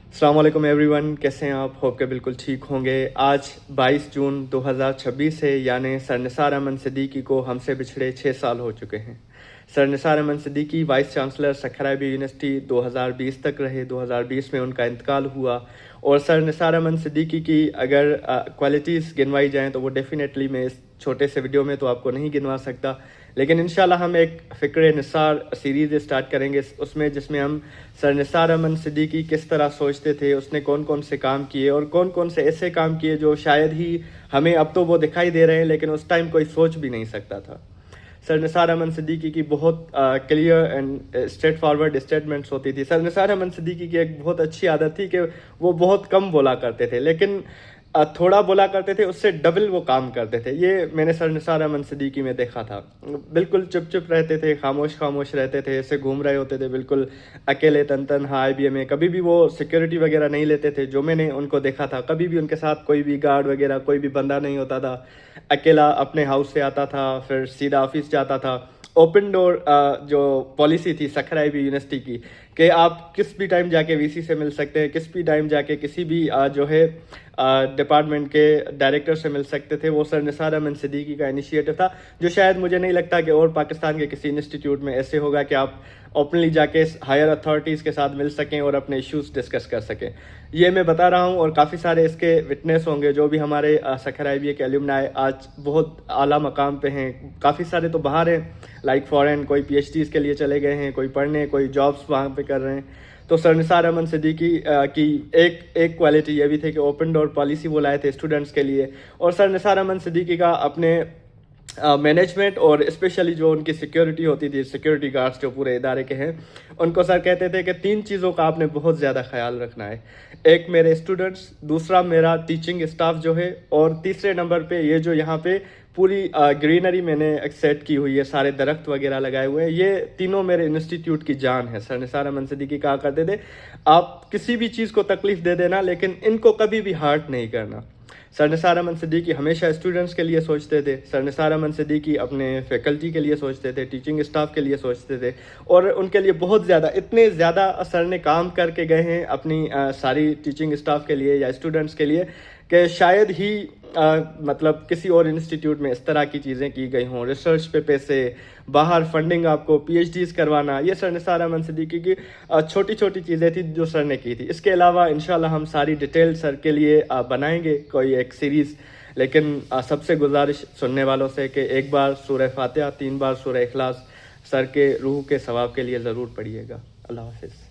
अस्सलाम वालेकुम एवरीवन, कैसे हैं आप? होप के बिल्कुल ठीक होंगे। आज 22 जून 2026 है, यानी सर निसार अहमद सिद्दीकी को हमसे बिछड़े 6 साल हो चुके हैं। Sir Nisar Ahmed Siddiqui vice chancellor सखराइबी यूनिवर्सिटी 2020 तक रहे। 2020 में उनका इंतकाल हुआ। और सर निसार अहमद सिद्दीकी की अगर क्वालिटीज़ गिनवाई जाएँ तो वो डेफिनेटली मैं इस छोटे से वीडियो में तो आपको नहीं गिनवा सकता, लेकिन इंशाल्लाह हम एक फ़िक्र निसार सीरीज़ स्टार्ट करेंगे उसमें, जिसमें हम सर निसार अहमद सिद्दीकी किस तरह सोचते थे, उसने कौन कौन से काम किए और कौन कौन से ऐसे काम किए जो शायद ही हमें अब तो वो दिखाई दे रहे हैं, लेकिन उस टाइम कोई सोच भी नहीं सकता था। सर निसार अहमद सिद्दीकी की बहुत clear and straight forward statements होती थी। सर निसार अहमद सिद्दीकी की एक बहुत अच्छी आदत थी कि वो बहुत कम बोला करते थे, लेकिन थोड़ा बोला करते थे, उससे डबल वो काम करते थे। ये मैंने सर निसार अहमद सिद्दीकी में देखा था। बिल्कुल चुप चुप रहते थे, खामोश खामोश रहते थे, ऐसे घूम रहे होते थे बिल्कुल अकेले तनहा IBA में। कभी भी वो सिक्योरिटी वगैरह नहीं लेते थे, जो मैंने उनको देखा था। कभी भी उनके साथ कोई भी गार्ड वगैरह कोई भी बंदा नहीं होता था। अकेला अपने हाउस से आता था, फिर सीधा ऑफिस जाता था। ओपन डोर जो पॉलिसी थी सखराइबी यूनिवर्सिटी की, कि आप किस भी टाइम जाके VC से मिल सकते हैं, किस भी टाइम जाके किसी भी जो है डिपार्टमेंट के डायरेक्टर से मिल सकते थे। वो सर निसार अहमद सिद्दीकी का इनिशिएटिव था, जो शायद मुझे नहीं लगता कि और पाकिस्तान के किसी इंस्टीट्यूट में ऐसे होगा कि आप ओपनली जाके हायर अथॉरिटीज़ के साथ मिल सकें और अपने इश्यूज डिस्कस कर सकें। ये मैं बता रहा हूँ, और काफ़ी सारे इसके विटनेस होंगे जो भी हमारे सखराइबी के एल्यूमनाई आज बहुत आला मकाम पे हैं। काफ़ी सारे तो बाहर हैं, लाइक फॉरेन, कोई PhDs के लिए चले गए हैं, कोई पढ़ने, कोई जॉब्स वहाँ पे कर रहे हैं। तो सर निसार अहमद सिद्दीकी की एक क्वालिटी ये भी थी कि ओपन डोर पॉलिसी वो लाए थे स्टूडेंट्स के लिए। और सर निसार अहमद सिद्दीकी का अपने मैनेजमेंट और स्पेशली जो उनकी सिक्योरिटी होती थी, सिक्योरिटी गार्ड्स जो पूरे इदारे के हैं, उनको सर कहते थे कि 3 चीज़ों का आपने बहुत ज़्यादा ख्याल रखना है। एक मेरे स्टूडेंट्स, दूसरा मेरा टीचिंग स्टाफ जो है, और तीसरे नंबर पे ये जो यहाँ पे पूरी ग्रीनरी मैंने सेट की हुई है, सारे दरख्त वगैरह लगाए हुए हैं, ये तीनों मेरे इंस्टीट्यूट की जान है। सर निसार अहमद सिद्दीकी कहा करते थे, आप किसी भी चीज़ को तकलीफ दे देना, लेकिन इनको कभी भी हर्ट नहीं करना। सर निसार अहमद सिद्दीकी हमेशा स्टूडेंट्स के लिए सोचते थे। सर निसार अहमद सिद्दीकी अपने फैकल्टी के लिए सोचते थे, टीचिंग स्टाफ के लिए सोचते थे, और उनके लिए बहुत ज़्यादा, इतने ज़्यादा सर ने काम करके गए हैं अपनी सारी टीचिंग स्टाफ के लिए या स्टूडेंट्स के लिए, कि शायद ही मतलब किसी और इंस्टीट्यूट में इस तरह की चीज़ें की गई हों। रिसर्च पे पैसे, बाहर फंडिंग, आपको PhDs करवाना, ये सर निसार अहमद सिद्दीकी की छोटी छोटी चीज़ें थी जो सर ने की थी। इसके अलावा इंशाल्लाह हम सारी डिटेल सर के लिए बनाएंगे कोई एक सीरीज़, लेकिन सबसे गुजारिश सुनने वालों से कि एक बार सूरह फातिहा, 3 बार सूरह इखलास सर के रूह के सवाब के लिए ज़रूर पढ़िएगा। अल्लाह हाफ़िज़।